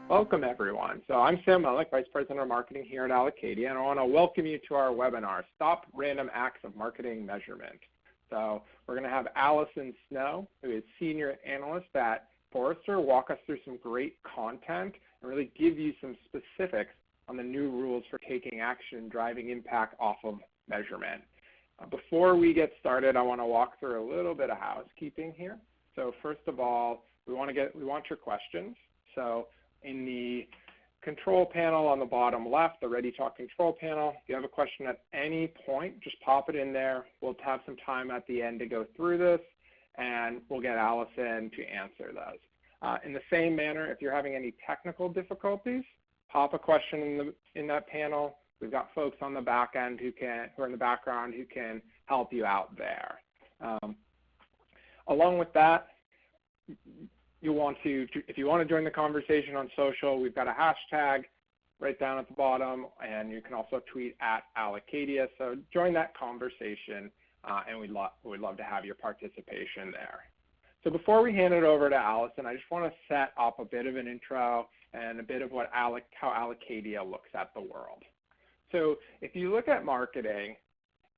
Welcome, everyone. So I'm Sam Mellick, Vice President of Marketing here at Allocadia, and I want to welcome you to our webinar, Stop Random Acts of Marketing Measurement. So we're going to have Allison Snow, who is Senior Analyst at Forrester, walk us through some great content and really give you some specifics on the new rules for taking action and driving impact off of measurement. Before we get started, I want to walk through a little bit of housekeeping here. So first of all, we want your questions. So in the control panel on the bottom left, the Ready Talk control panel, if you have a question at any point, just pop it in there. We'll have some time at the end to go through this, and we'll get Allison to answer those. In the same manner, if you're having any technical difficulties, pop a question in that panel. We've got folks on the back end who are in the background who can help you out there. Along with that, if you want to join the conversation on social, we've got a hashtag right down at the bottom, and you can also tweet at Allocadia. So join that conversation, and we'd love to have your participation there. So before we hand it over to Allison, I just want to set up a bit of an intro and a bit of how Allocadia looks at the world. So if you look at marketing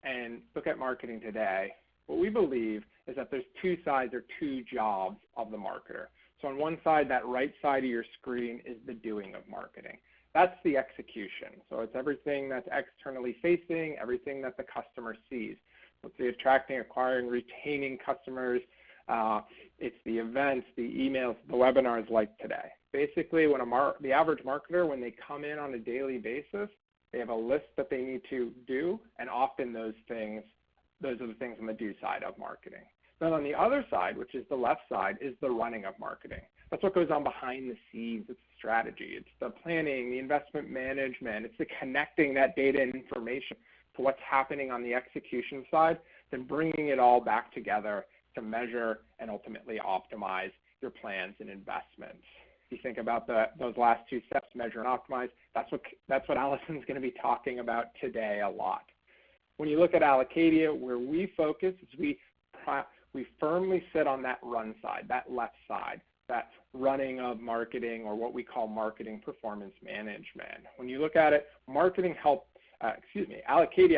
and look at marketing today, what we believe is that there's two sides or two jobs of the marketer. So on one side, that right side of your screen is the doing of marketing. That's the execution. So it's everything that's externally facing, everything that the customer sees. It's the attracting, acquiring, retaining customers. It's the events, the emails, the webinars like today. Basically, when the average marketer, when they come in on a daily basis, they have a list that they need to do, and often those are the things on the do side of marketing. Then on the other side, which is the left side, is the running of marketing. That's what goes on behind the scenes. It's the strategy. It's the planning, the investment management. It's the connecting that data and information to what's happening on the execution side, then bringing it all back together to measure and ultimately optimize your plans and investments. If you think about those last two steps, measure and optimize, that's what Allison's going to be talking about today a lot. When you look at Allocadia, where we focus is we firmly sit on that run side, that left side, that running of marketing, or what we call marketing performance management. When you look at it, Allocadia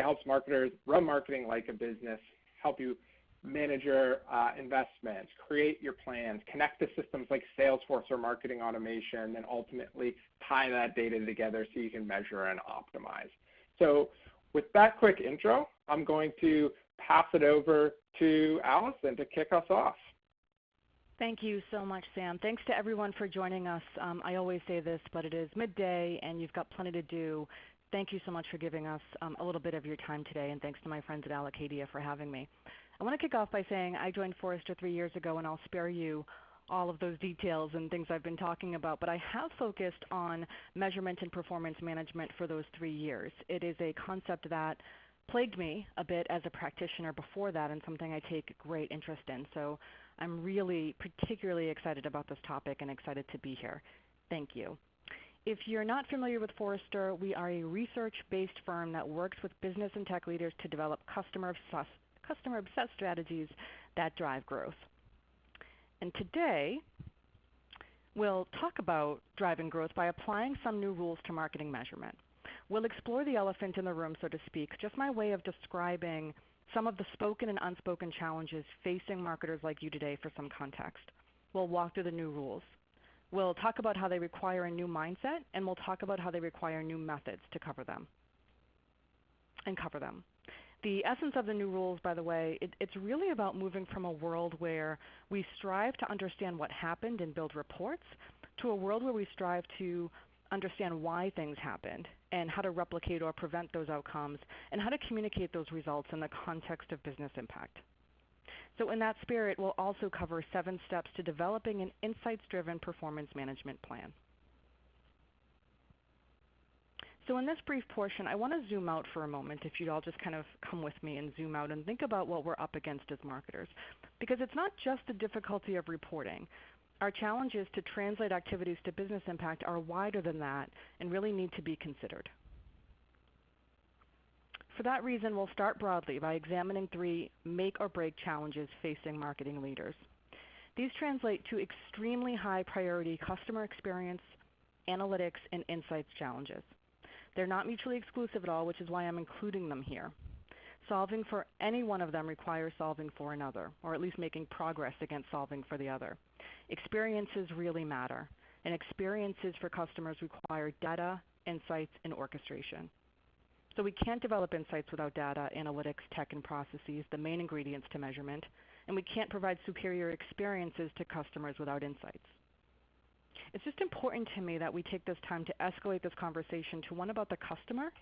helps marketers run marketing like a business, help you manage your investments, create your plans, connect to systems like Salesforce or marketing automation, and ultimately tie that data together so you can measure and optimize. So with that quick intro, I'm going to pass it over to Allison to kick us off. Thank you so much, Sam. Thanks to everyone for joining us. I always say this, but it is midday and you've got plenty to do. Thank you so much for giving us a little bit of your time today, and thanks to my friends at Allocadia for having me. I want to kick off by saying I joined Forrester 3 years ago, and I'll spare you all of those details and things I've been talking about, but I have focused on measurement and performance management for those 3 years. It is a concept that plagued me a bit as a practitioner before that, and something I take great interest in. So I'm really particularly excited about this topic and excited to be here. Thank you. If you're not familiar with Forrester, we are a research-based firm that works with business and tech leaders to develop customer-obsessed strategies that drive growth. And today, we'll talk about driving growth by applying some new rules to marketing measurement. We'll explore the elephant in the room, so to speak, just my way of describing some of the spoken and unspoken challenges facing marketers like you today for some context. We'll walk through the new rules. We'll talk about how they require a new mindset, and we'll talk about how they require new methods to cover them. The essence of the new rules, by the way, it's really about moving from a world where we strive to understand what happened and build reports to a world where we strive to understand why things happened and how to replicate or prevent those outcomes and how to communicate those results in the context of business impact. So in that spirit, we'll also cover 7 steps to developing an insights-driven performance management plan. So in this brief portion, I want to zoom out for a moment, if you'd all just kind of come with me and zoom out and think about what we're up against as marketers. Because it's not just the difficulty of reporting. Our challenges to translate activities to business impact are wider than that and really need to be considered. For that reason, we'll start broadly by examining 3 make-or-break challenges facing marketing leaders. These translate to extremely high priority customer experience, analytics, and insights challenges. They're not mutually exclusive at all, which is why I'm including them here. Solving for any one of them requires solving for another, or at least making progress against solving for the other. Experiences really matter, and experiences for customers require data, insights, and orchestration. So we can't develop insights without data, analytics, tech, and processes, the main ingredients to measurement, and we can't provide superior experiences to customers without insights. It's just important to me that we take this time to escalate this conversation to one about the customer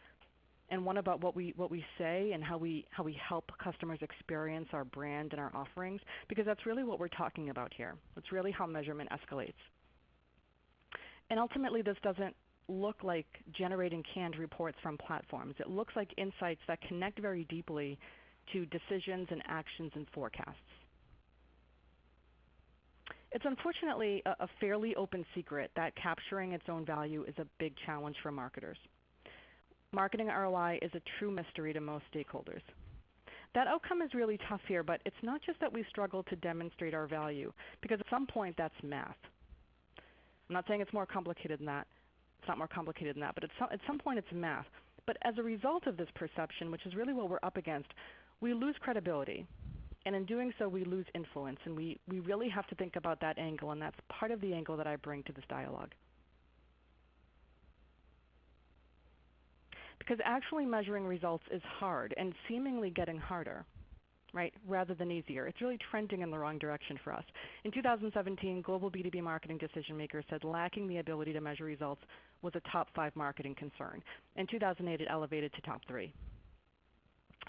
and one about what we say and how we help customers experience our brand and our offerings, because that's really what we're talking about here. It's really how measurement escalates. And ultimately, this doesn't look like generating canned reports from platforms. It looks like insights that connect very deeply to decisions and actions and forecasts. It's unfortunately a fairly open secret that capturing its own value is a big challenge for marketers. Marketing ROI is a true mystery to most stakeholders. That outcome is really tough here, but it's not just that we struggle to demonstrate our value, because at some point that's math. I'm not saying it's more complicated than that. It's not more complicated than that, but at some point it's math. But as a result of this perception, which is really what we're up against, we lose credibility. And in doing so, we lose influence. And we really have to think about that angle, and that's part of the angle that I bring to this dialogue. Because actually measuring results is hard and seemingly getting harder, right, rather than easier. It's really trending in the wrong direction for us. In 2017, global B2B marketing decision makers said lacking the ability to measure results was a top 5 marketing concern. In 2008, it elevated to top 3.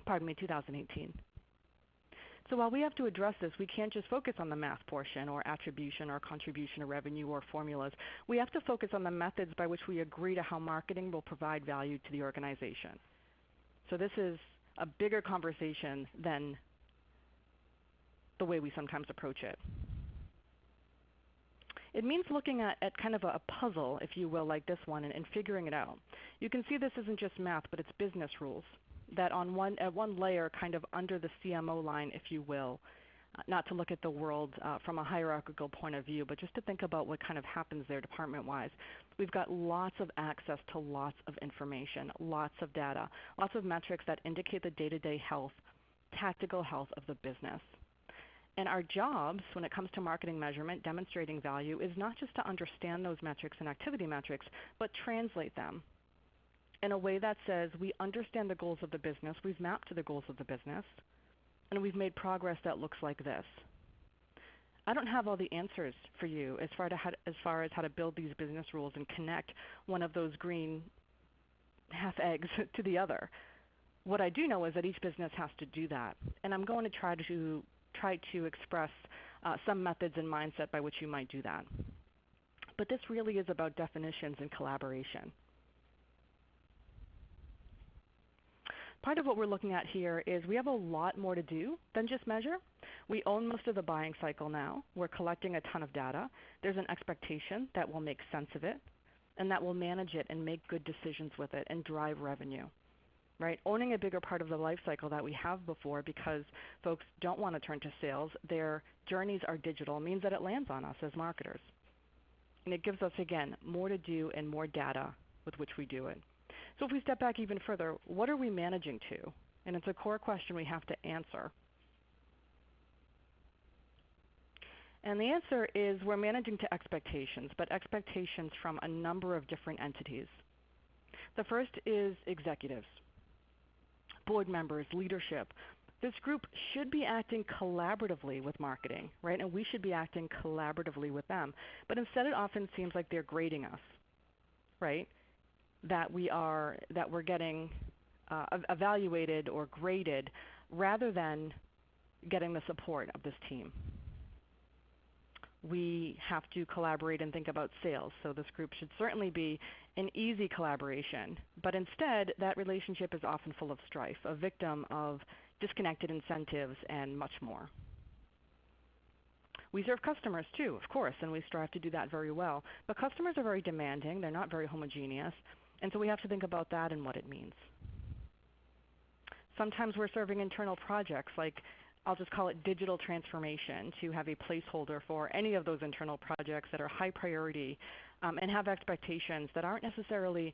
2018. So while we have to address this, we can't just focus on the math portion or attribution or contribution or revenue or formulas. We have to focus on the methods by which we agree to how marketing will provide value to the organization. So this is a bigger conversation than the way we sometimes approach it. It means looking at kind of a puzzle, if you will, like this one, and figuring it out. You can see this isn't just math, but it's business rules that at one layer, kind of under the CMO line, if you will, not to look at the world from a hierarchical point of view, but just to think about what kind of happens there department-wise. We've got lots of access to lots of information, lots of data, lots of metrics that indicate the day-to-day health, tactical health of the business. And our jobs, when it comes to marketing measurement, demonstrating value, is not just to understand those metrics and activity metrics, but translate them in a way that says we understand the goals of the business, we've mapped to the goals of the business, and we've made progress that looks like this. I don't have all the answers for you as far as how to build these business rules and connect one of those green half eggs to the other. What I do know is that each business has to do that, and I'm going to try to express some methods and mindset by which you might do that. But this really is about definitions and collaboration. Part of what we're looking at here is we have a lot more to do than just measure. We own most of the buying cycle now. We're collecting a ton of data. There's an expectation that we'll make sense of it and that we'll manage it and make good decisions with it and drive revenue. Right? Owning a bigger part of the life cycle that we have before, because folks don't want to turn to sales, their journeys are digital, means that it lands on us as marketers. And it gives us, again, more to do and more data with which we do it. So if we step back even further, what are we managing to? And it's a core question we have to answer. And the answer is we're managing to expectations, but expectations from a number of different entities. The first is executives, board members, leadership. This group should be acting collaboratively with marketing, right? And we should be acting collaboratively with them. But instead it often seems like they're grading us, right? That we're getting evaluated or graded rather than getting the support of this team. We have to collaborate and think about sales, so this group should certainly be an easy collaboration, but instead that relationship is often full of strife, a victim of disconnected incentives and much more. We serve customers too, of course, and we strive to do that very well, but customers are very demanding, they're not very homogeneous, and so we have to think about that and what it means. Sometimes we're serving internal projects like I'll just call it digital transformation, to have a placeholder for any of those internal projects that are high priority and have expectations that aren't necessarily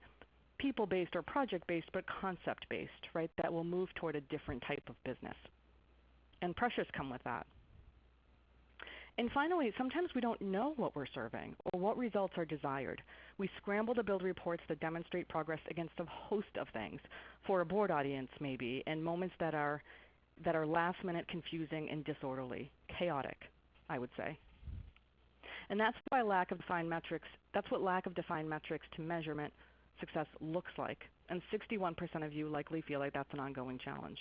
people-based or project-based, but concept-based, right, that will move toward a different type of business. And pressures come with that. And finally, sometimes we don't know what we're serving or what results are desired. We scramble to build reports that demonstrate progress against a host of things, for a board audience maybe, in moments that are last minute, confusing, and disorderly, chaotic, I would say. And that's why lack of defined metrics, that's what lack of defined metrics to measurement success looks like. And 61% of you likely feel like that's an ongoing challenge.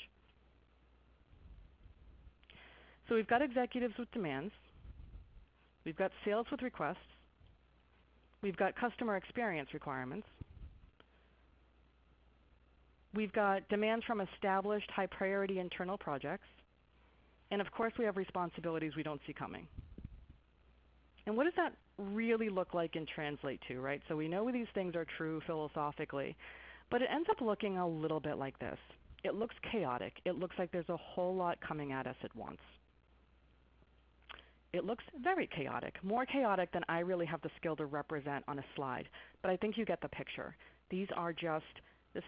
So we've got executives with demands. We've got sales with requests. We've got customer experience requirements. We've got demands from established high priority internal projects. And of course we have responsibilities we don't see coming. And what does that really look like and translate to, right? So we know these things are true philosophically, but it ends up looking a little bit like this. It looks chaotic. It looks like there's a whole lot coming at us at once. It looks very chaotic, more chaotic than I really have the skill to represent on a slide, but I think you get the picture. This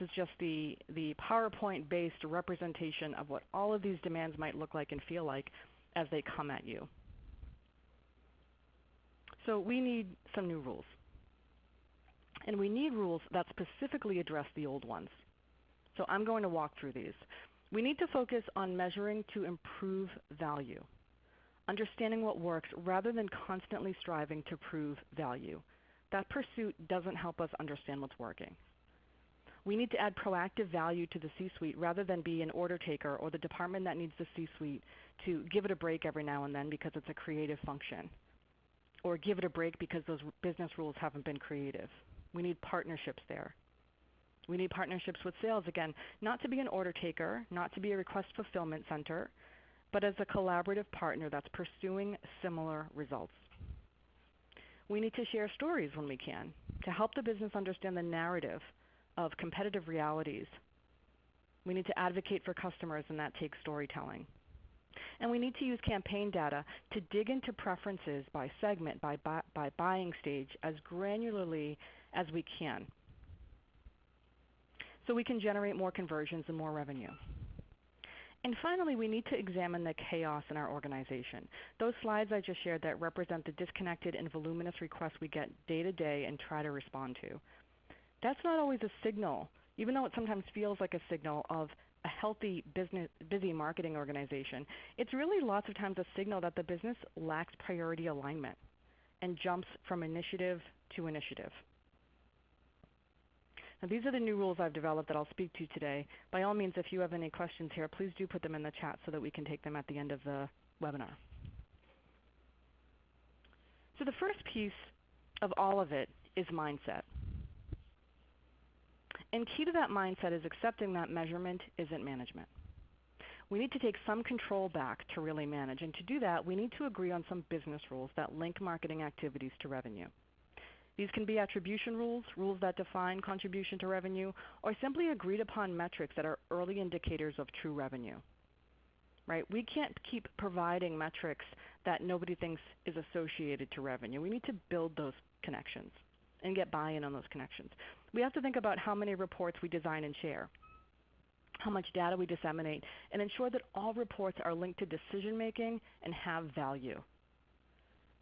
is just the PowerPoint-based representation of what all of these demands might look like and feel like as they come at you. So we need some new rules. And we need rules that specifically address the old ones. So I'm going to walk through these. We need to focus on measuring to improve value, understanding what works rather than constantly striving to prove value. That pursuit doesn't help us understand what's working. We need to add proactive value to the C-suite rather than be an order taker or the department that needs the C-suite to give it a break every now and then because it's a creative function, or give it a break because those business rules haven't been creative. We need partnerships there. We need partnerships with sales, again, not to be an order taker, not to be a request fulfillment center, but as a collaborative partner that's pursuing similar results. We need to share stories when we can to help the business understand the narrative of competitive realities. We need to advocate for customers, and that takes storytelling. And we need to use campaign data to dig into preferences by segment, by buying stage, as granularly as we can, so we can generate more conversions and more revenue. And finally, we need to examine the chaos in our organization. Those slides I just shared that represent the disconnected and voluminous requests we get day to day and try to respond to. That's not always a signal, even though it sometimes feels like a signal of a healthy, busy marketing organization. It's really lots of times a signal that the business lacks priority alignment and jumps from initiative to initiative. Now, these are the new rules I've developed that I'll speak to today. By all means, if you have any questions here, please do put them in the chat so that we can take them at the end of the webinar. So the first piece of all of it is mindset. And key to that mindset is accepting that measurement isn't management. We need to take some control back to really manage. And to do that, we need to agree on some business rules that link marketing activities to revenue. These can be attribution rules, rules that define contribution to revenue, or simply agreed upon metrics that are early indicators of true revenue. Right? We can't keep providing metrics that nobody thinks is associated to revenue. We need to build those connections and get buy-in on those connections. We have to think about how many reports we design and share, how much data we disseminate, and ensure that all reports are linked to decision making and have value.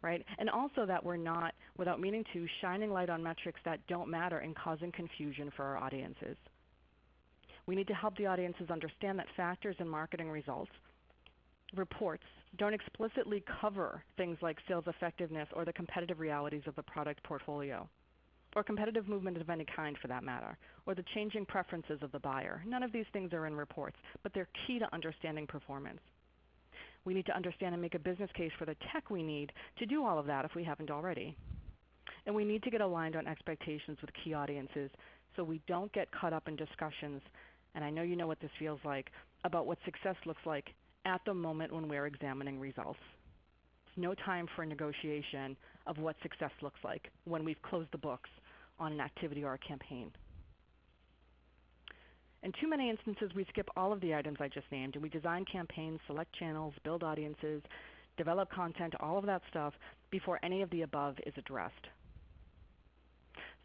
Right? And also that we're not, without meaning to, shining light on metrics that don't matter and causing confusion for our audiences. We need to help the audiences understand that factors in marketing results, reports, don't explicitly cover things like sales effectiveness or the competitive realities of the product portfolio, or competitive movement of any kind for that matter, or the changing preferences of the buyer. None of these things are in reports, but they're key to understanding performance. We need to understand and make a business case for the tech we need to do all of that if we haven't already. And we need to get aligned on expectations with key audiences so we don't get caught up in discussions, and I know you know what this feels like, about what success looks like at the moment when we're examining results. It's no time for negotiation of what success looks like when we've closed the books on an activity or a campaign. In too many instances, we skip all of the items I just named, and we design campaigns, select channels, build audiences, develop content, all of that stuff before any of the above is addressed.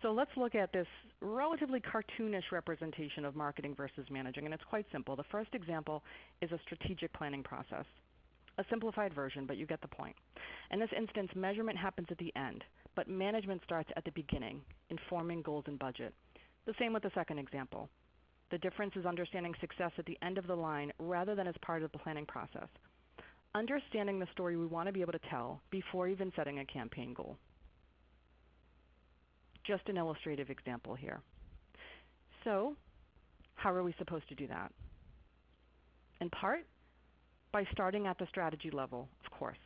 So let's look at this relatively cartoonish representation of marketing versus managing, and it's quite simple. The first example is a strategic planning process. A simplified version, but you get the point. In this instance, measurement happens at the end, but management starts at the beginning, informing goals and budget. The same with the second example. The difference is understanding success at the end of the line rather than as part of the planning process. Understanding the story we want to be able to tell before even setting a campaign goal. Just an illustrative example here. So, how are we supposed to do that? In part, by starting at the strategy level, of course.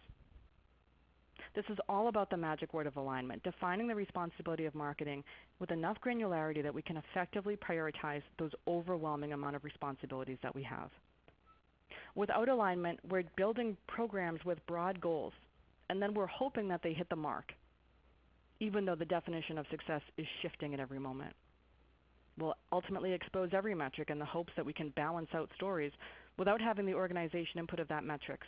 This is all about the magic word of alignment, defining the responsibility of marketing with enough granularity that we can effectively prioritize those overwhelming amount of responsibilities that we have. Without alignment, we're building programs with broad goals, and then we're hoping that they hit the mark, even though the definition of success is shifting at every moment. We'll ultimately expose every metric in the hopes that we can balance out stories without having the organization input of that metrics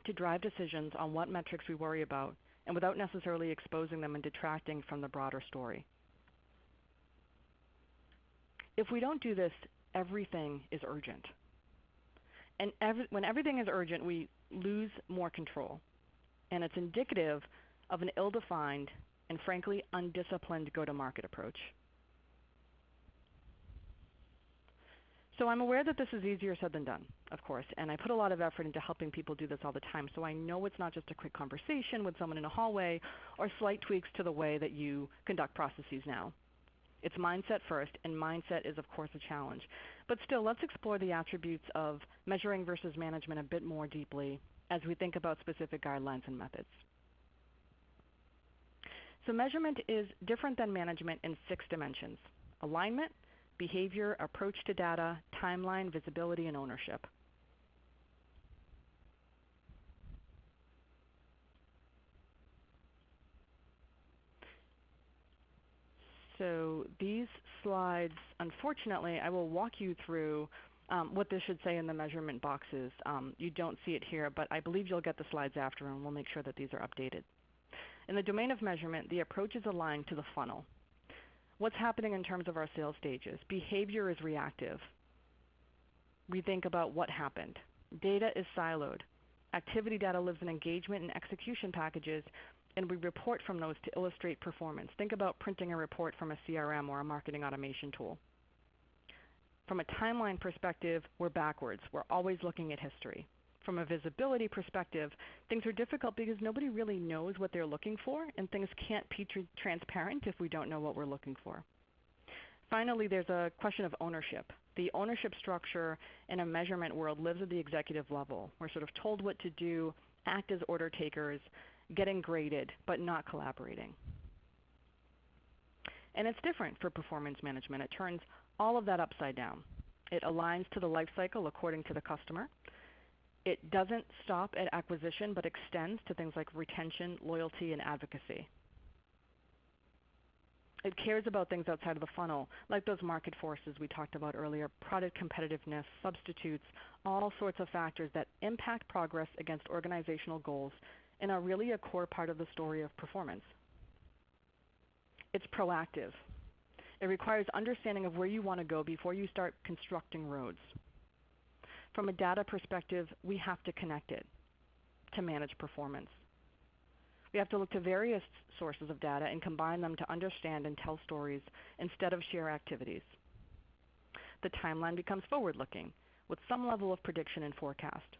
to drive decisions on what metrics we worry about, and without necessarily exposing them and detracting from the broader story. If we don't do this, everything is urgent. And when everything is urgent, we lose more control. And it's indicative of an ill-defined and frankly undisciplined go-to-market approach. So I'm aware that this is easier said than done, of course, and I put a lot of effort into helping people do this all the time, so I know it's not just a quick conversation with someone in a hallway or slight tweaks to the way that you conduct processes now. It's mindset first, and mindset is, of course, a challenge. But still, let's explore the attributes of measuring versus management a bit more deeply as we think about specific guidelines and methods. So measurement is different than management in 6 dimensions: alignment, behavior, approach to data, timeline, visibility, and ownership. So these slides, unfortunately, I will walk you through what this should say in the measurement boxes. You don't see it here, but I believe you'll get the slides after, and we'll make sure that these are updated. In the domain of measurement, the approach is aligned to the funnel. What's happening in terms of our sales stages? Behavior is reactive. We think about what happened. Data is siloed. Activity data lives in engagement and execution packages, and we report from those to illustrate performance. Think about printing a report from a CRM or a marketing automation tool. From a timeline perspective, we're backwards. We're always looking at history. From a visibility perspective, things are difficult because nobody really knows what they're looking for, and things can't be transparent if we don't know what we're looking for. Finally, there's a question of ownership. The ownership structure in a measurement world lives at the executive level. We're sort of told what to do, act as order takers, getting graded, but not collaborating. And it's different for performance management. It turns all of that upside down. It aligns to the life cycle according to the customer. It doesn't stop at acquisition, but extends to things like retention, loyalty, and advocacy. It cares about things outside of the funnel, like those market forces we talked about earlier, product competitiveness, substitutes, all sorts of factors that impact progress against organizational goals and are really a core part of the story of performance. It's proactive. It requires understanding of where you want to go before you start constructing roads. From a data perspective, we have to connect it to manage performance. We have to look to various sources of data and combine them to understand and tell stories instead of share activities. The timeline becomes forward-looking with some level of prediction and forecast.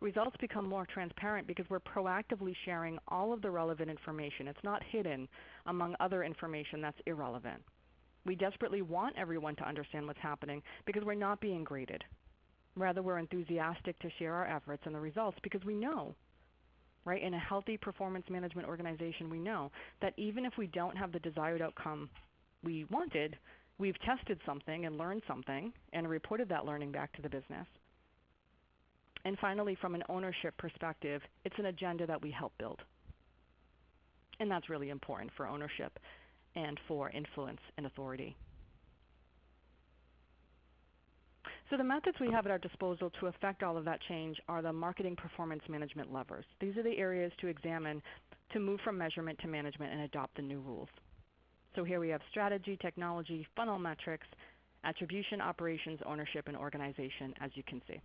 Results become more transparent because we're proactively sharing all of the relevant information. It's not hidden among other information that's irrelevant. We desperately want everyone to understand what's happening because we're not being graded. Rather, we're enthusiastic to share our efforts and the results because we know, right, in a healthy performance management organization, we know that even if we don't have the desired outcome we wanted, we've tested something and learned something and reported that learning back to the business. And finally, from an ownership perspective, it's an agenda that we help build. And that's really important for ownership and for influence and authority. So the methods we have at our disposal to affect all of that change are the marketing performance management levers. These are the areas to examine to move from measurement to management and adopt the new rules. So here we have strategy, technology, funnel metrics, attribution, operations, ownership, and organization, as you can see.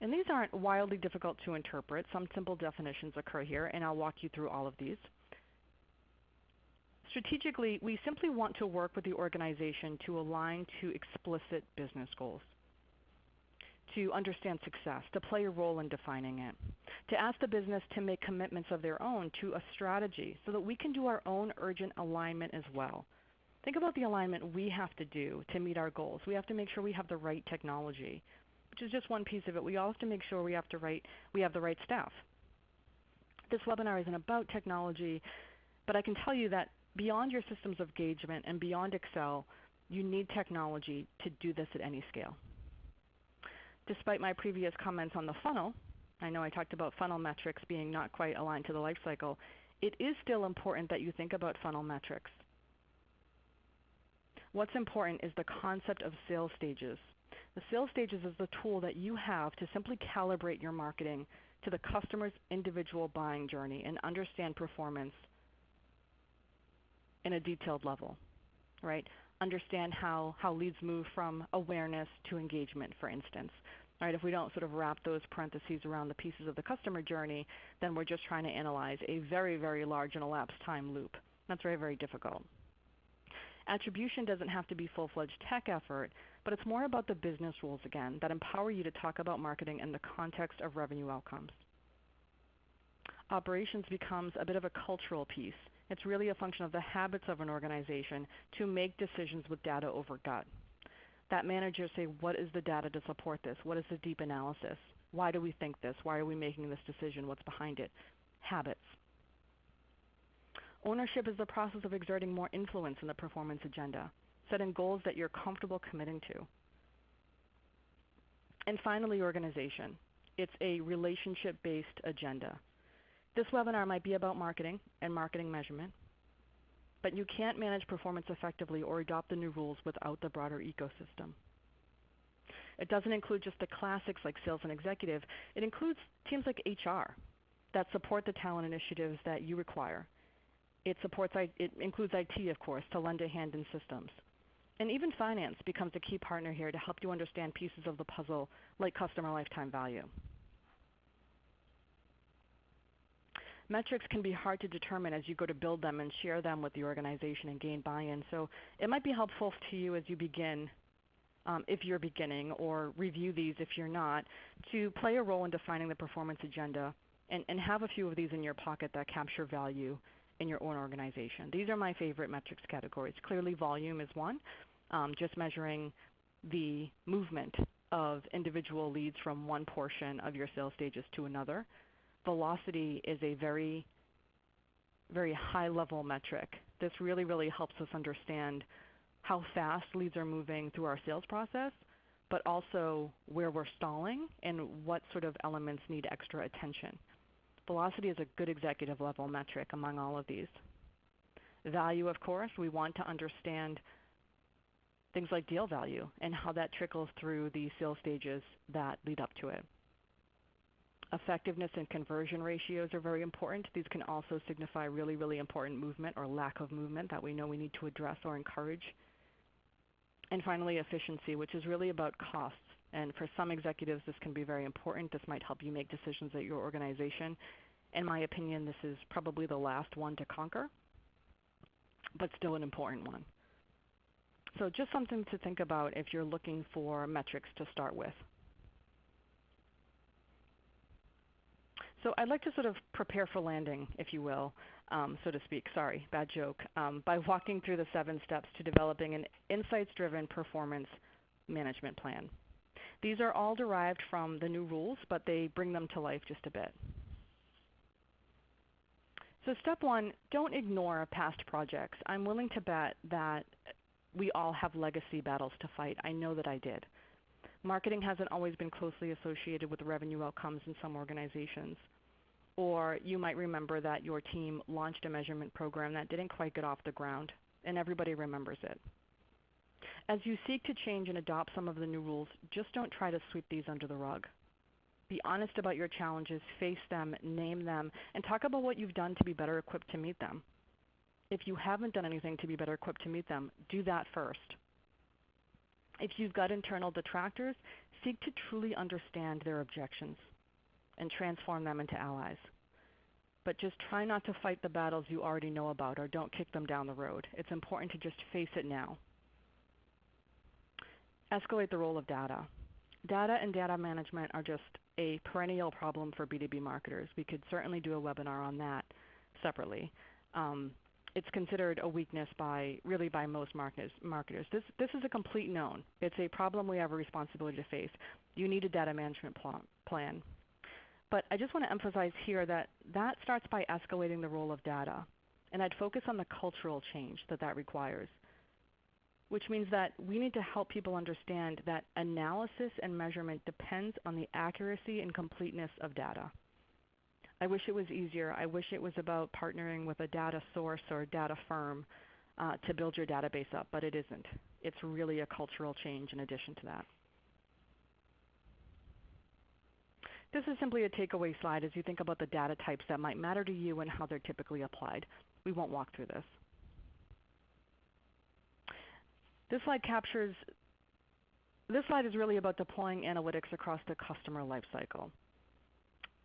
And these aren't wildly difficult to interpret. Some simple definitions occur here, and I'll walk you through all of these. Strategically, we simply want to work with the organization to align to explicit business goals, to understand success, to play a role in defining it, to ask the business to make commitments of their own to a strategy so that we can do our own urgent alignment as well. Think about the alignment we have to do to meet our goals. We have to make sure we have the right technology, which is just one piece of it. We all have to make sure we have the right staff. This webinar isn't about technology, but I can tell you that beyond your systems of engagement and beyond Excel, you need technology to do this at any scale. Despite my previous comments on the funnel, I know I talked about funnel metrics being not quite aligned to the life cycle, it is still important that you think about funnel metrics. What's important is the concept of sales stages. The sales stages is the tool that you have to simply calibrate your marketing to the customer's individual buying journey and understand performance in a detailed level, right? Understand how leads move from awareness to engagement, for instance. Right? If we don't sort of wrap those parentheses around the pieces of the customer journey, then we're just trying to analyze a very, very large and elapsed time loop. That's very, very difficult. Attribution doesn't have to be full-fledged tech effort, but it's more about the business rules, again, that empower you to talk about marketing in the context of revenue outcomes. Operations becomes a bit of a cultural piece. It's really a function of the habits of an organization to make decisions with data over gut. That managers say, what is the data to support this? What is the deep analysis? Why do we think this? Why are we making this decision? What's behind it? Habits. Ownership is the process of exerting more influence in the performance agenda, setting goals that you're comfortable committing to. And finally, organization. It's a relationship-based agenda. This webinar might be about marketing and marketing measurement, but you can't manage performance effectively or adopt the new rules without the broader ecosystem. It doesn't include just the classics like sales and executive. It includes teams like HR that support the talent initiatives that you require. It includes IT, of course, to lend a hand in systems. And even finance becomes a key partner here to help you understand pieces of the puzzle like customer lifetime value. Metrics can be hard to determine as you go to build them and share them with the organization and gain buy-in. So it might be helpful to you as you begin, if you're beginning, or review these if you're not, to play a role in defining the performance agenda and have a few of these in your pocket that capture value in your own organization. These are my favorite metrics categories. Clearly volume is one, just measuring the movement of individual leads from one portion of your sales stages to another. Velocity is a very, very high-level metric. This really, really helps us understand how fast leads are moving through our sales process, but also where we're stalling and what sort of elements need extra attention. Velocity is a good executive-level metric among all of these. Value, of course, we want to understand things like deal value and how that trickles through the sales stages that lead up to it. Effectiveness and conversion ratios are very important. These can also signify really, really important movement or lack of movement that we know we need to address or encourage. And finally, efficiency, which is really about costs. And for some executives, this can be very important. This might help you make decisions at your organization. In my opinion, this is probably the last one to conquer, but still an important one. So just something to think about if you're looking for metrics to start with. So I'd like to sort of prepare for landing, if you will, so to speak. Sorry, bad joke. By walking through the 7 steps to developing an insights-driven performance management plan. These are all derived from the new rules, but they bring them to life just a bit. So step 1, don't ignore past projects. I'm willing to bet that we all have legacy battles to fight. I know that I did. Marketing hasn't always been closely associated with revenue outcomes in some organizations. Or you might remember that your team launched a measurement program that didn't quite get off the ground and everybody remembers it. As you seek to change and adopt some of the new rules, just don't try to sweep these under the rug. Be honest about your challenges, face them, name them, and talk about what you've done to be better equipped to meet them. If you haven't done anything to be better equipped to meet them, do that first. If you've got internal detractors, seek to truly understand their objections and transform them into allies. But just try not to fight the battles you already know about, or don't kick them down the road. It's important to just face it now. Escalate the role of data. Data and data management are just a perennial problem for B2B marketers. We could certainly do a webinar on that separately. It's considered a weakness by most marketers. This is a complete known. It's a problem we have a responsibility to face. You need a data management plan. But I just want to emphasize here that starts by escalating the role of data. And I'd focus on the cultural change that requires, which means that we need to help people understand that analysis and measurement depends on the accuracy and completeness of data. I wish it was easier. I wish it was about partnering with a data source or a data firm to build your database up, but it isn't. It's really a cultural change in addition to that. This is simply a takeaway slide as you think about the data types that might matter to you and how they're typically applied. We won't walk through this. This slide is really about deploying analytics across the customer lifecycle.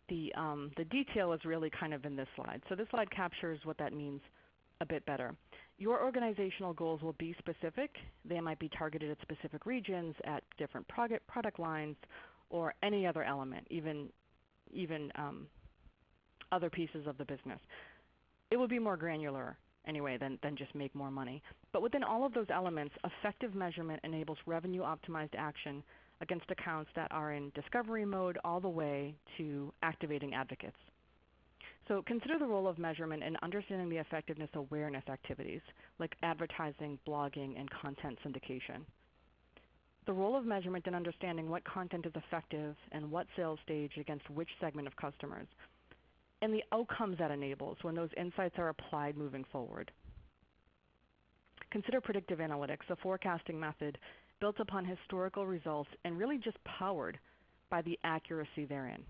The detail is really kind of in this slide. So this slide captures what that means a bit better. Your organizational goals will be specific. They might be targeted at specific regions, at different product lines, or any other element, even other pieces of the business. It will be more granular anyway than just make more money. But within all of those elements, effective measurement enables revenue optimized action against accounts that are in discovery mode all the way to activating advocates. So consider the role of measurement in understanding the effectiveness awareness activities like advertising, blogging, and content syndication. The role of measurement in understanding what content is effective and what sales stage against which segment of customers, and the outcomes that enables when those insights are applied moving forward. Consider predictive analytics, a forecasting method built upon historical results and really just powered by the accuracy therein.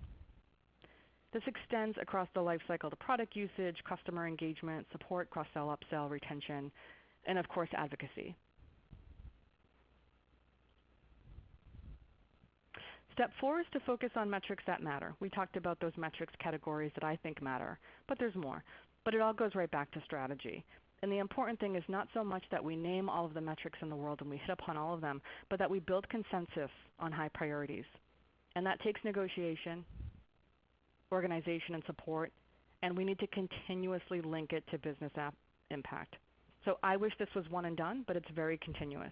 This extends across the life cycle to product usage, customer engagement, support, cross-sell, upsell, retention, and of course advocacy. Step 4 is to focus on metrics that matter. We talked about those metrics categories that I think matter, but there's more. But it all goes right back to strategy. And the important thing is not so much that we name all of the metrics in the world and we hit upon all of them, but that we build consensus on high priorities. And that takes negotiation, organization, and support, and we need to continuously link it to business impact. So I wish this was one and done, but it's very continuous.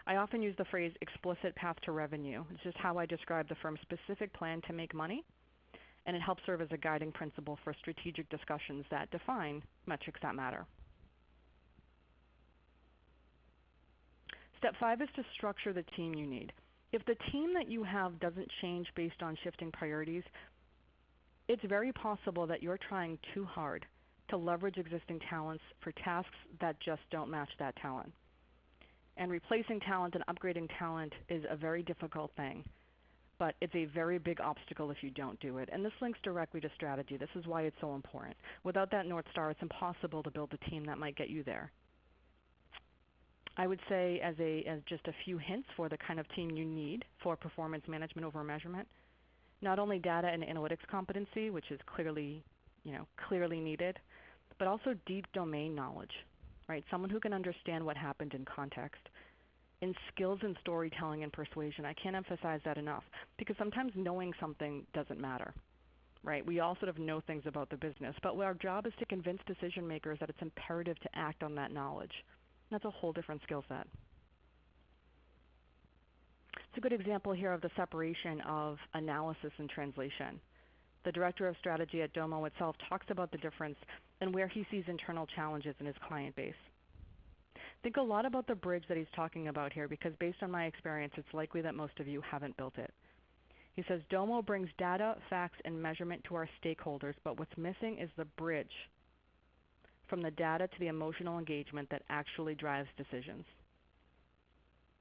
I often use the phrase explicit path to revenue. It's just how I describe the firm's specific plan to make money, and it helps serve as a guiding principle for strategic discussions that define metrics that matter. Step 5 is to structure the team you need. If the team that you have doesn't change based on shifting priorities, it's very possible that you're trying too hard to leverage existing talents for tasks that just don't match that talent. And replacing talent and upgrading talent is a very difficult thing, but it's a very big obstacle if you don't do it. And this links directly to strategy. This is why it's so important. Without that North Star, it's impossible to build a team that might get you there. I would say as just a few hints for the kind of team you need for performance management over measurement, not only data and analytics competency, which is clearly needed, but also deep domain knowledge. Right? Someone who can understand what happened in context, and skills in storytelling and persuasion. I can't emphasize that enough because sometimes knowing something doesn't matter. Right? We all sort of know things about the business, but our job is to convince decision makers that it's imperative to act on that knowledge. That's a whole different skill set. It's a good example here of the separation of analysis and translation. The director of strategy at Domo itself talks about the difference and where he sees internal challenges in his client base. Think a lot about the bridge that he's talking about here because based on my experience, it's likely that most of you haven't built it. He says, Domo brings data, facts, and measurement to our stakeholders, but what's missing is the bridge from the data to the emotional engagement that actually drives decisions.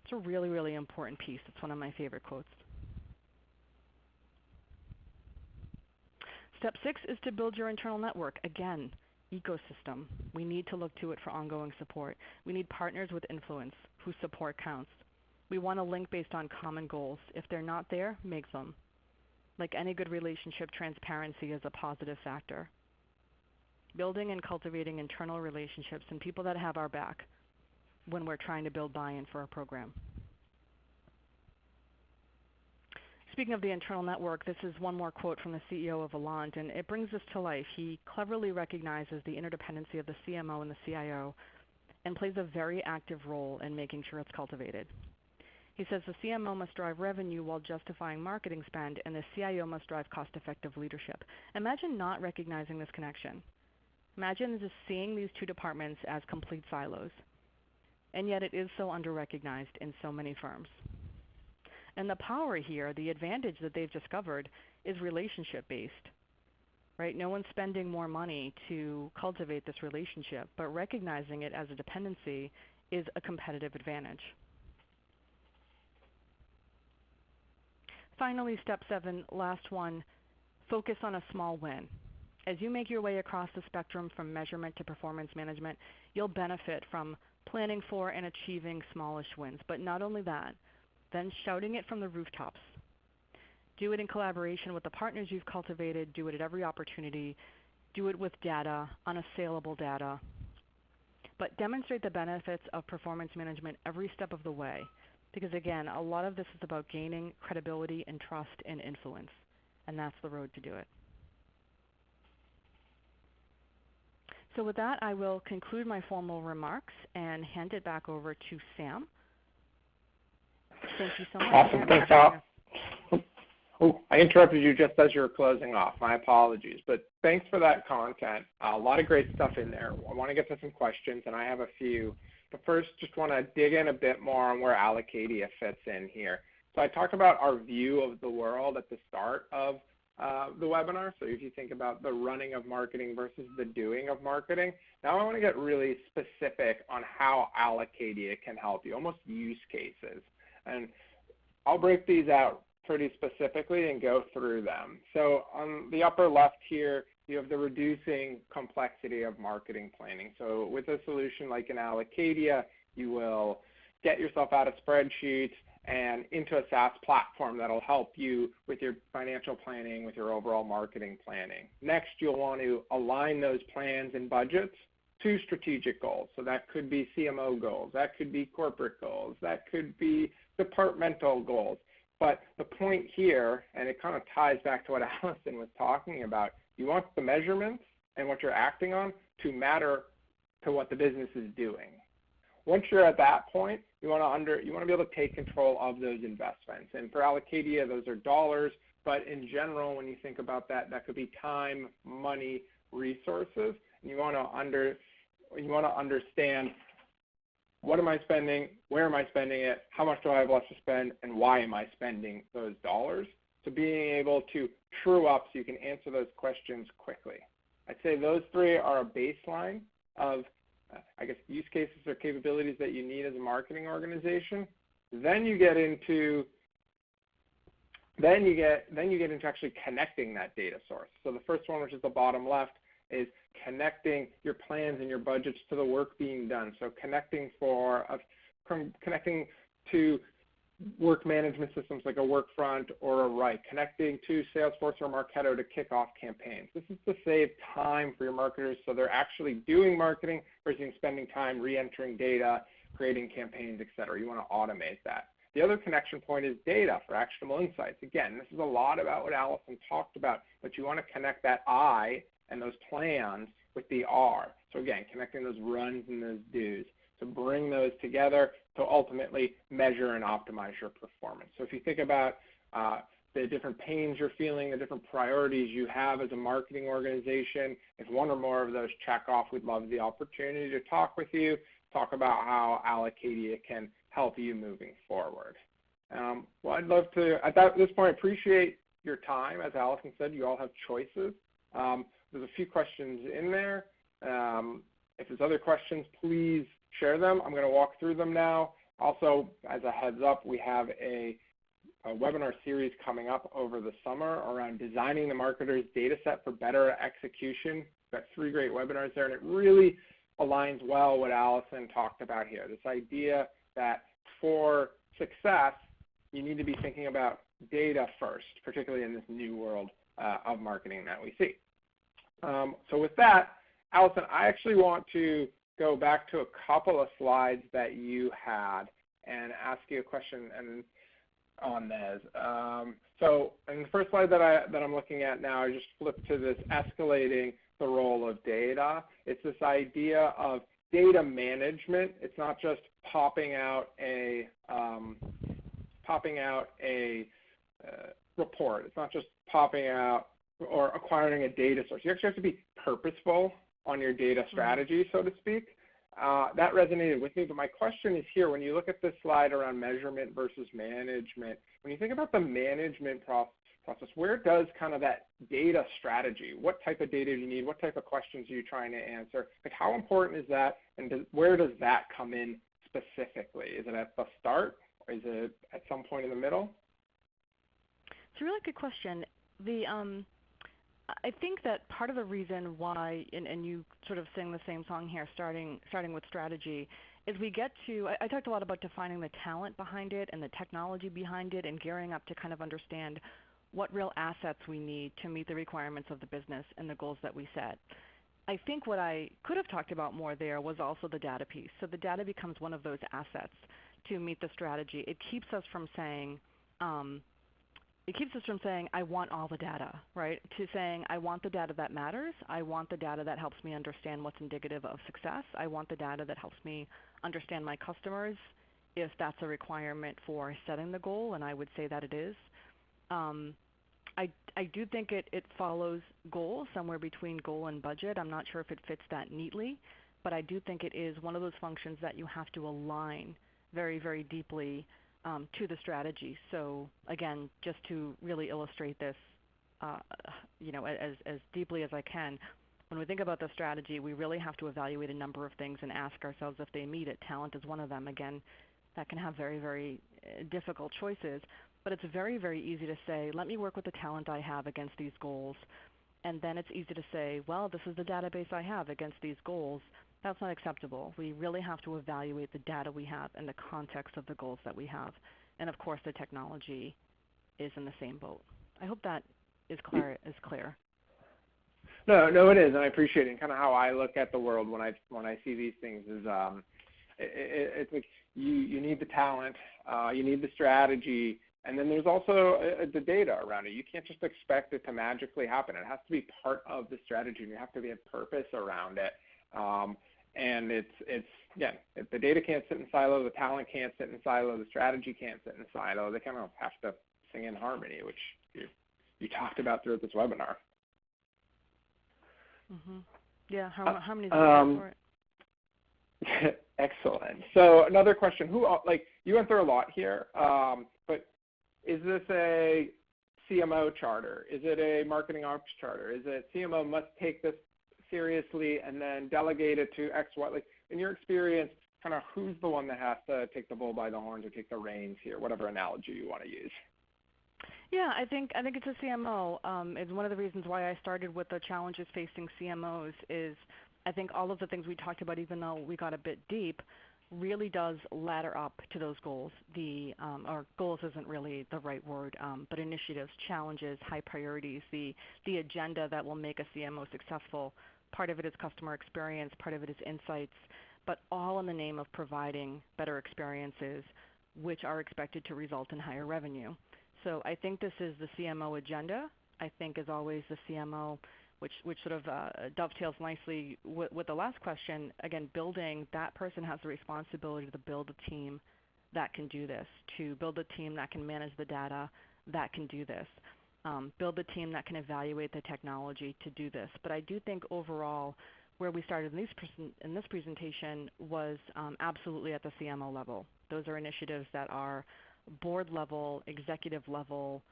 It's a really, really important piece. It's one of my favorite quotes. Step 6 is to build your internal network. Again, ecosystem. We need to look to it for ongoing support. We need partners with influence whose support counts. We want a link based on common goals. If they're not there, make them. Like any good relationship, transparency is a positive factor. Building and cultivating internal relationships and people that have our back when we're trying to build buy-in for a program. Speaking of the internal network, this is one more quote from the CEO of Allant, and it brings this to life. He cleverly recognizes the interdependency of the CMO and the CIO and plays a very active role in making sure it's cultivated. He says the CMO must drive revenue while justifying marketing spend, and the CIO must drive cost-effective leadership. Imagine not recognizing this connection. Imagine just seeing these two departments as complete silos, and yet it is so under-recognized in so many firms. And the power here, the advantage that they've discovered, is relationship-based, right? No one's spending more money to cultivate this relationship, but recognizing it as a dependency is a competitive advantage. Finally, step 7, last one, focus on a small win. As you make your way across the spectrum from measurement to performance management, you'll benefit from planning for and achieving smallish wins. But not only that, then shouting it from the rooftops. Do it in collaboration with the partners you've cultivated. Do it at every opportunity. Do it with data, unassailable data. But demonstrate the benefits of performance management every step of the way. Because again, a lot of this is about gaining credibility and trust and influence. And that's the road to do it. So with that, I will conclude my formal remarks and hand it back over to Sam. Thank you so much. Awesome. Thanks, Al. Oh, I interrupted you just as you were closing off. My apologies. But thanks for that content. A lot of great stuff in there. I want to get to some questions, and I have a few. But first, just want to dig in a bit more on where Allocadia fits in here. So I talked about our view of the world at the start of the webinar. So if you think about the running of marketing versus the doing of marketing, now I want to get really specific on how Allocadia can help you, almost use cases. And I'll break these out pretty specifically and go through them. So on the upper left here, you have the reducing complexity of marketing planning. So with a solution like an Allocadia, you will get yourself out of spreadsheets and into a SaaS platform that'll help you with your financial planning, with your overall marketing planning. Next, you'll want to align those plans and budgets to strategic goals. So that could be CMO goals, that could be corporate goals, that could be departmental goals. But the point here, and it kind of ties back to what Allison was talking about, you want the measurements and what you're acting on to matter to what the business is doing. Once you're at that point, you want to be able to take control of those investments. And for Allocadia, those are dollars. But in general, when you think about that, that could be time, money, resources. And you want to understand, what am I spending? Where am I spending it? How much do I have left to spend? And why am I spending those dollars? So being able to true up so you can answer those questions quickly. I'd say those three are a baseline of use cases or capabilities that you need as a marketing organization. Then you get into actually connecting that data source. So the first one, which is the bottom left, is connecting your plans and your budgets to the work being done. So connecting to work management systems like a Workfront or a Write, connecting to Salesforce or Marketo to kick off campaigns. This is to save time for your marketers so they're actually doing marketing versus spending time re-entering data, creating campaigns, et cetera. You want to automate that. The other connection point is data for actionable insights. Again, this is a lot about what Allison talked about, but you want to connect that I and those plans with the R. So again, connecting those runs and those do's to bring those together to ultimately measure and optimize your performance. So if you think about the different pains you're feeling, the different priorities you have as a marketing organization, if one or more of those check off, we'd love the opportunity to talk with you, talk about how Allocadia can help you moving forward. Well, I'd love to, at this point, appreciate your time. As Allison said, you all have choices. There's a few questions in there. If there's other questions, please share them. I'm going to walk through them now. Also, as a heads up, we have a webinar series coming up over the summer around designing the marketer's data set for better execution. We've got 3 great webinars there, and it really aligns well what Allison talked about here, this idea that for success, you need to be thinking about data first, particularly in this new world of marketing that we see. So with that, Allison, I actually want to go back to a couple of slides that you had and ask you a question on this. So in the first slide that I'm looking at now, I just flipped to this escalating the role of data. It's this idea of data management. It's not just popping out a report. It's not just popping out or acquiring a data source. You actually have to be purposeful on your data strategy, so to speak. That resonated with me, but my question is here, when you look at this slide around measurement versus management, when you think about the management process, where does kind of that data strategy, what type of data do you need, what type of questions are you trying to answer, like how important is that, and where does that come in specifically? Is it at the start, or is it at some point in the middle? It's a really good question. I think that part of the reason why, and you sort of sing the same song here, starting with strategy, is we get to, I talked a lot about defining the talent behind it and the technology behind it and gearing up to kind of understand what real assets we need to meet the requirements of the business and the goals that we set. I think what I could have talked about more there was also the data piece. So the data becomes one of those assets to meet the strategy. It keeps us from saying, I want all the data, right? To saying, I want the data that matters. I want the data that helps me understand what's indicative of success. I want the data that helps me understand my customers, if that's a requirement for setting the goal, and I would say that it is. I do think it follows goal, somewhere between goal and budget. I'm not sure if it fits that neatly, but I do think it is one of those functions that you have to align very, very deeply to the strategy. So again, just to really illustrate this, as deeply as I can, when we think about the strategy, we really have to evaluate a number of things and ask ourselves if they meet it. Talent is one of them. Again, that can have very, very difficult choices, but it's very, very easy to say, let me work with the talent I have against these goals. And then it's easy to say, well, this is the database I have against these goals. That's not acceptable. We really have to evaluate the data we have and the context of the goals that we have. And of course, the technology is in the same boat. I hope that is clear. No, it is, and I appreciate it. And kind of how I look at the world when I see these things is, it's like you need the talent, you need the strategy, and then there's also the data around it. You can't just expect it to magically happen. It has to be part of the strategy, and you have to be a purpose around it. And the data can't sit in silo, the talent can't sit in silo, the strategy can't sit in silo. They kind of have to sing in harmony, which you talked about throughout this webinar. Mm-hmm. Yeah, how many for it? Excellent. So another question, you went through a lot here, but is this a CMO charter? Is it a marketing ops charter? Is it CMO must take this seriously and then delegate it to X, Y? Like in your experience, kind of who's the one that has to take the bull by the horns or take the reins here, whatever analogy you want to use? Yeah, I think it's a CMO. It's one of the reasons why I started with the challenges facing CMOs is I think all of the things we talked about, even though we got a bit deep, really does ladder up to those goals. Or goals isn't really the right word, but initiatives, challenges, high priorities, the agenda that will make a CMO successful. Part of it is customer experience, part of it is insights, but all in the name of providing better experiences, which are expected to result in higher revenue. So I think this is the CMO agenda. I think as always the CMO, which sort of dovetails nicely with the last question, again, building, that person has the responsibility to build a team that can do this, to build a team that can manage the data that can do this, build a team that can evaluate the technology to do this. But I do think overall where we started in this presentation was absolutely at the CMO level. Those are initiatives that are board level, executive level,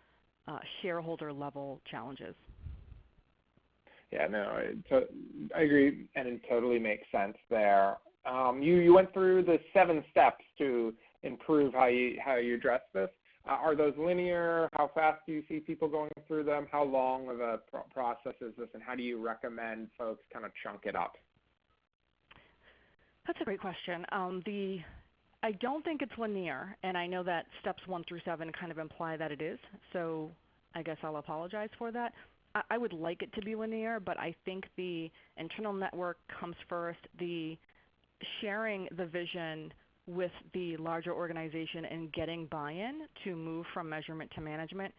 shareholder level challenges. Yeah, no, I agree, and it totally makes sense there. You went through the 7 steps to improve how you address this. Are those linear? How fast do you see people going through them? How long of a process is this, and how do you recommend folks kind of chunk it up? That's a great question. I don't think it's linear, and I know that steps 1 through 7 kind of imply that it is, so I guess I'll apologize for that. I would like it to be linear, but I think the internal network comes first. The sharing the vision with the larger organization and getting buy-in to move from measurement to management,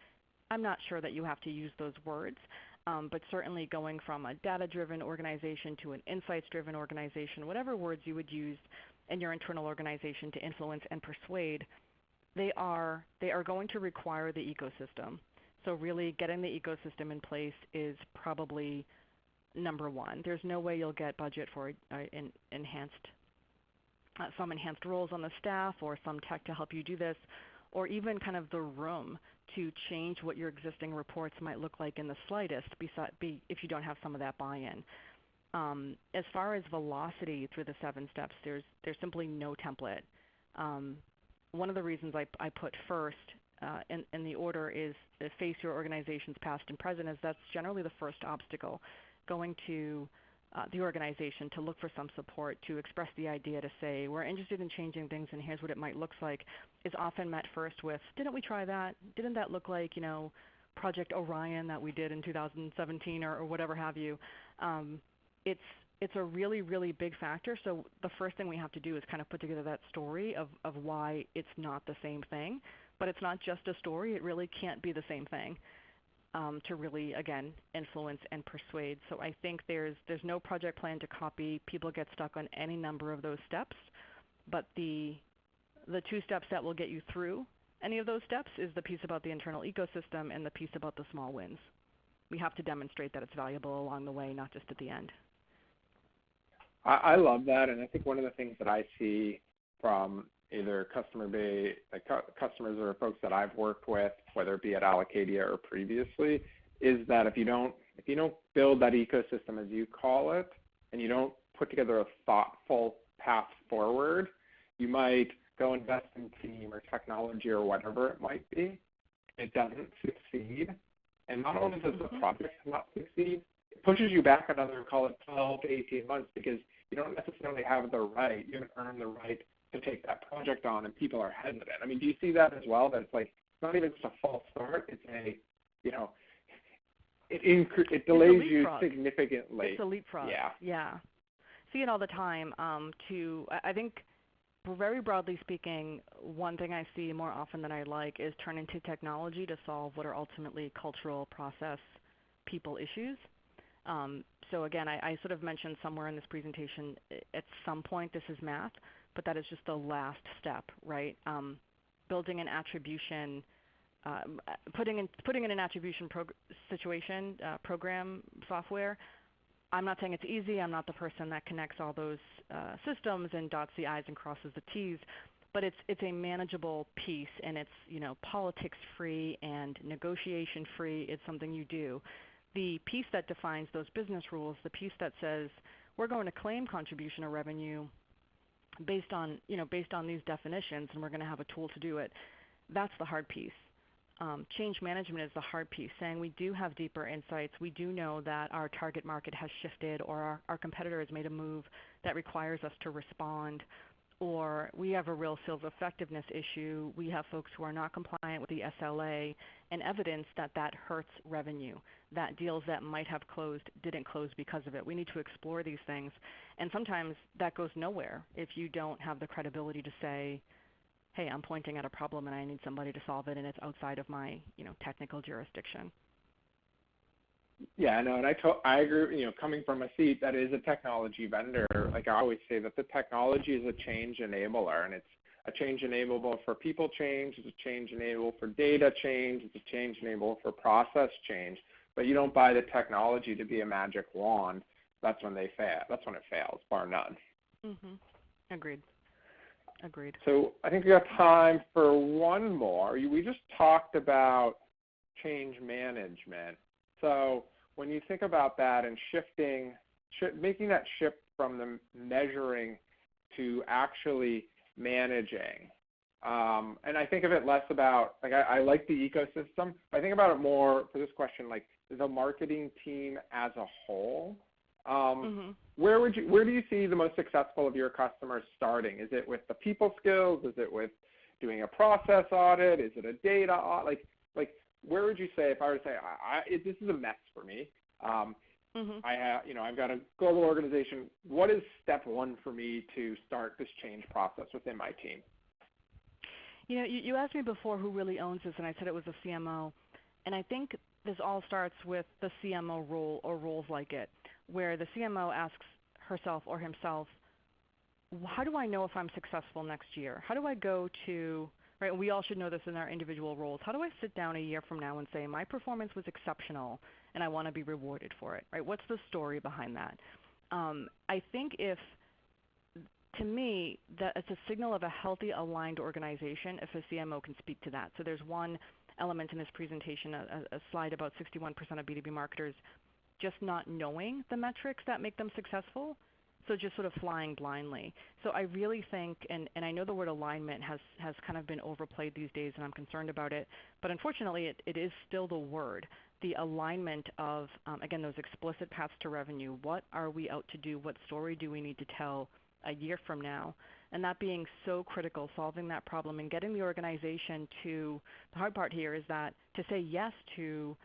I'm not sure that you have to use those words, but certainly going from a data-driven organization to an insights-driven organization, whatever words you would use in your internal organization to influence and persuade, they are going to require the ecosystem. So really getting the ecosystem in place is probably number 1. There's no way you'll get budget for some enhanced roles on the staff or some tech to help you do this, or even kind of the room to change what your existing reports might look like in the slightest if you don't have some of that buy-in. As far as velocity through the 7 steps, there's simply no template. One of the reasons I put first in the order is face your organization's past and present, as that's generally the first obstacle. Going to the organization to look for some support, to express the idea, to say, we're interested in changing things and here's what it might look like, is often met first with, didn't we try that? Didn't that look like, Project Orion that we did in 2017 or whatever have you? It's a really, really big factor. So the first thing we have to do is kind of put together that story of why it's not the same thing. But it's not just a story. It really can't be the same thing to really, again, influence and persuade. So I think there's no project plan to copy. People get stuck on any number of those steps. But the 2 steps that will get you through any of those steps is the piece about the internal ecosystem and the piece about the small wins. We have to demonstrate that it's valuable along the way, not just at the end. I love that, and I think one of the things that I see from either customers or folks that I've worked with, whether it be at Allocadia or previously, is that if you don't build that ecosystem as you call it, and you don't put together a thoughtful path forward, you might go invest in team or technology or whatever it might be. It doesn't succeed, and not only does the project not succeed, it pushes you back another, call it 12 to 18 months, because you don't necessarily have the right, you haven't earned the right to take that project on, and people are hesitant. I mean, do you see that as well? That it's like it's not even just a false start; it's a, it delays you significantly. It's a leapfrog. Yeah. See it all the time. I think, very broadly speaking, one thing I see more often than I like is turning to technology to solve what are ultimately cultural, process, people issues. So again, I sort of mentioned somewhere in this presentation, at some point this is math, but that is just the last step, right? Building an attribution, putting in an attribution program software. I'm not saying it's easy. I'm not the person that connects all those systems and dots the I's and crosses the T's, but it's a manageable piece, and it's politics free and negotiation free. It's something you do. The piece that defines those business rules, the piece that says we're going to claim contribution or revenue based on these definitions, and we're going to have a tool to do it. That's the hard piece. Change management is the hard piece, saying we do have deeper insights. We do know that our target market has shifted, or our competitor has made a move that requires us to respond, or we have a real sales effectiveness issue. We have folks who are not compliant with the SLA, and evidence that hurts revenue, that deals that might have closed didn't close because of it. We need to explore these things, and sometimes that goes nowhere if you don't have the credibility to say, hey, I'm pointing at a problem and I need somebody to solve it, and it's outside of my technical jurisdiction. Yeah, no, and I agree. Coming from a seat that is a technology vendor, like I always say that the technology is a change enabler, and it's a change enabler for people change, it's a change enabler for data change, it's a change enabler for process change. But you don't buy the technology to be a magic wand. That's when they fail. That's when it fails, bar none. Agreed. So I think we got time for one more. We just talked about change management. So when you think about that and making that shift from the measuring to actually managing, and I think of it less about, like, I like the ecosystem. I think about it more for this question, like the marketing team as a whole. Where do you see the most successful of your customers starting? Is it with the people skills? Is it with doing a process audit? Is it a data audit? Like where would you say, if I were to say, this is a mess for me, I've got a global organization, what is step one for me to start this change process within my team? You asked me before who really owns this, and I said it was a CMO. And I think this all starts with the CMO role or roles like it, where the CMO asks herself or himself, how do I know if I'm successful next year? How do I go to, right, we all should know this in our individual roles. How do I sit down a year from now and say, my performance was exceptional and I want to be rewarded for it, right? What's the story behind that? I think to me, that it's a signal of a healthy, aligned organization if a CMO can speak to that. So there's one element in this presentation, a slide about 61% of B2B marketers just not knowing the metrics that make them successful, so just sort of flying blindly. So I really think, and I know the word alignment has kind of been overplayed these days, and I'm concerned about it, but unfortunately it is still the word, the alignment of, again, those explicit paths to revenue. What are we out to do? What story do we need to tell a year from now? And that being so critical, solving that problem and getting the organization to, the hard part here is that to say yes to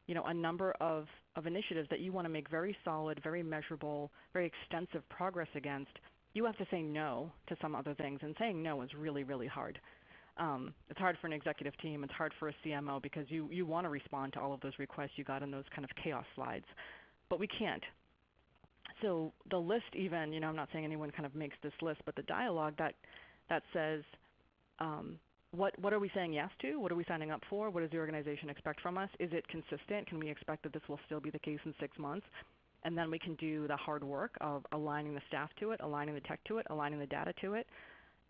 a number of initiatives that you want to make very solid, very measurable, very extensive progress against, you have to say no to some other things. And saying no is really, really hard. It's hard for an executive team. It's hard for a CMO because you want to respond to all of those requests you got in those kind of chaos slides. But we can't. So the list even, I'm not saying anyone kind of makes this list, but the dialogue that says, what are we saying yes to? What are we signing up for? What does the organization expect from us? Is it consistent? Can we expect that this will still be the case in 6 months? And then we can do the hard work of aligning the staff to it, aligning the tech to it, aligning the data to it,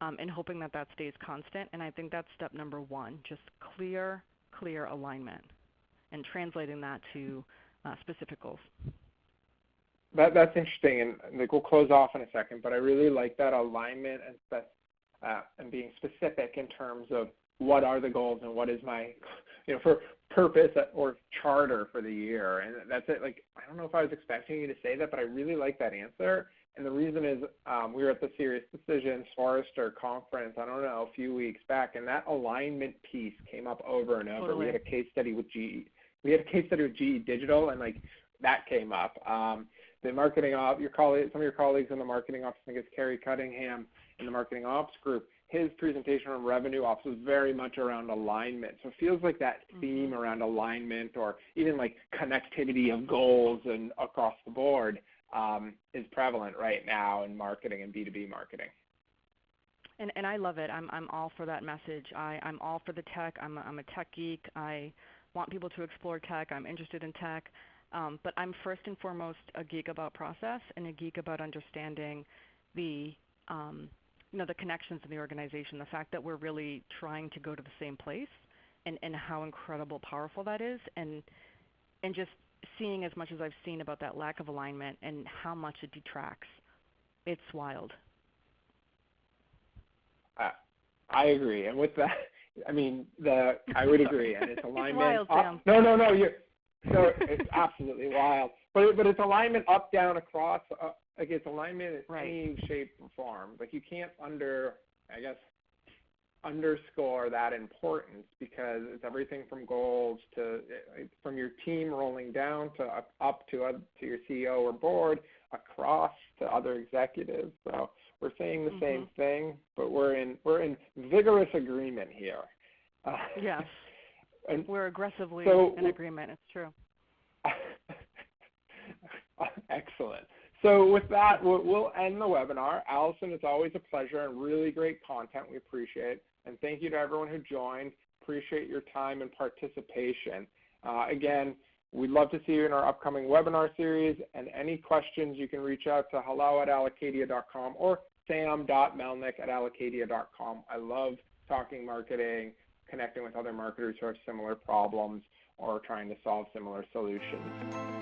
and hoping that stays constant. And I think that's step number one, just clear alignment and translating that to specific goals. That's interesting, and we'll close off in a second, but I really like that alignment and being specific in terms of what are the goals and what is my, for purpose or charter for the year. And that's it. Like, I don't know if I was expecting you to say that, but I really like that answer. And the reason is we were at the Serious Decisions Forrester conference, I don't know, a few weeks back, and that alignment piece came up over and over. Totally. We had a case study with GE. GE Digital, and like that came up. The marketing ops, some of your colleagues in the marketing ops, I think it's Kerry Cunningham in the marketing ops group, his presentation on revenue ops was very much around alignment. So it feels like that theme around alignment or even like connectivity of goals and across the board is prevalent right now in marketing and B2B marketing. And I love it. I'm all for that message. I'm all for the tech. I'm a tech geek. I want people to explore tech. I'm interested in tech. But I'm first and foremost a geek about process and a geek about understanding the connections in the organization, the fact that we're really trying to go to the same place and how incredible powerful that is, and just seeing as much as I've seen about that lack of alignment and how much it detracts. It's wild. I agree. And with that, I mean, I would agree. And it's alignment. It's wild, Sam. No, so it's absolutely wild, but it's alignment up, down, across. Like it's alignment in any shape or form. Like you can't underscore that importance because it's everything from goals to from your team rolling down to up to your CEO or board, across to other executives. So we're saying the same thing, but we're in vigorous agreement here. Yes. And we're aggressively in agreement. It's true. Excellent. So with that, we'll end the webinar. Allison, it's always a pleasure and really great content. We appreciate it. And thank you to everyone who joined. Appreciate your time and participation. Again, we'd love to see you in our upcoming webinar series. And any questions, you can reach out to hello@allocadia.com or sam.melnick@allocadia.com. I love talking marketing, connecting with other marketers who have similar problems or trying to solve similar solutions.